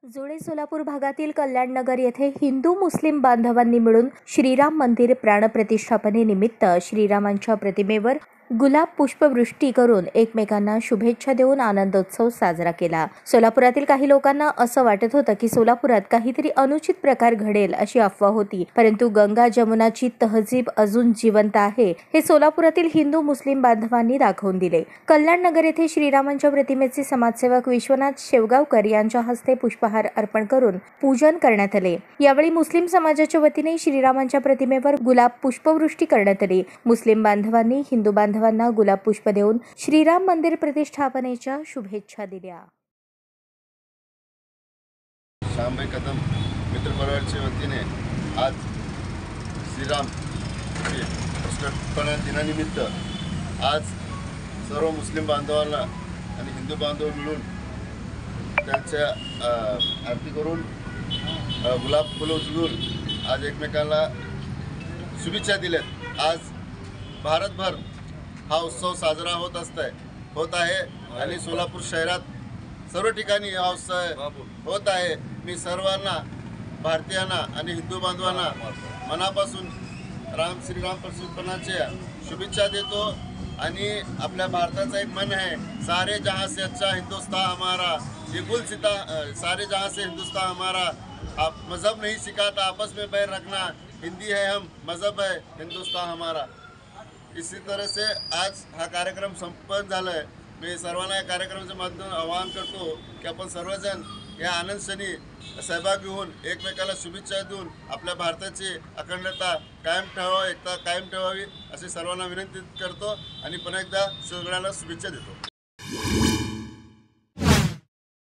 जुळे सोलापूर भागातील कल्याणनगर येथे हिंदू मुस्लिम बांधवांनी मिळून श्रीराम मंदिर प्राणप्रतिष्ठापनेनिमित्त श्रीरामांच्या प्रतिमेवर गुलाब पुष्पवृष्टी करून एकमेकांना शुभेच्छा देऊन आनंदोत्सव साजरा केला। सोलापुरातील काही लोकांना असं वाटत होतं की सोलापुरात काहीतरी अनुचित प्रकार घडेल अशी अफवा होती, परंतु गंगा जमुनाची तहजीब अजून जिवंत आहे हे सोलापुरातील हिंदू मुस्लिम बांधवांनी दाखवून दिले। कल्याणनगर येथे श्रीरामांच्या प्रतिमेचे समाजसेवक विश्वनाथ शेवगावकर यांच्या हस्ते पुष्पहार अर्पण करून पूजन करण्यात आले। यावेळी मुस्लिम समाजाच्या वतीने श्रीरामांच्या प्रतिमेवर गुलाब पुष्पवृष्टी करण्यात आली। मुस्लिम बांधवांनी हिंदू बांधवांना गुलाब पुष्प देऊन श्रीराम मंदिर प्रतिष्ठापनेच्या शुभेच्छा दिल्या। श्यामभाई कदम मित्र परिवारच्या वतीने आज श्रीराम प्रतिष्ठापना दिनानिमित्त आज सर्व मुस्लिम बांधवांना आणि हिंदू बांधव मिळून त्यांच्या आरती करून गुलाब फुलं उचलून आज एकमेकांना शुभेच्छा दिल्यात। आज भारतभर हा उत्सव साजरा होत आहे आणि सोलापूर शहरात सर्व ठिकाणी हा उत्सव होत आहे। मी सर्वांना भारतीयांना आणि हिंदू बांधवांना मनापासून श्रीराम प्रतिष्ठापनाच्या शुभेच्छा देतो। आणि आपल्या भारताचा एक मन है, सारे जहां से अच्छा हिंदुस्तान हमारा, ये गुल सिता सारे जहां से हिंदुस्तान हमारा। आप मज़हब नहीं सिखाता आपस में बैर रखना, हिंदी है हम मज़हब है हिंदुस्तान हमारा। इसी तरह से आज हा कार्यक्रम संपन्न झाला आहे। मी सर्वांना या कार्यक्रमाच्या माध्यमातून आवाहन करतो की आपण सर्वजण या आनंद क्षणी सहभागी होऊन एकमेकाला शुभेच्छा देऊन आपल्या भारताची अखंडता कायम ठेवावी, एकता कायम ठेवावी अशी सर्वांना विनंती करतो आणि पुन्हा एकदा सगळ्यांना शुभेच्छा देतो।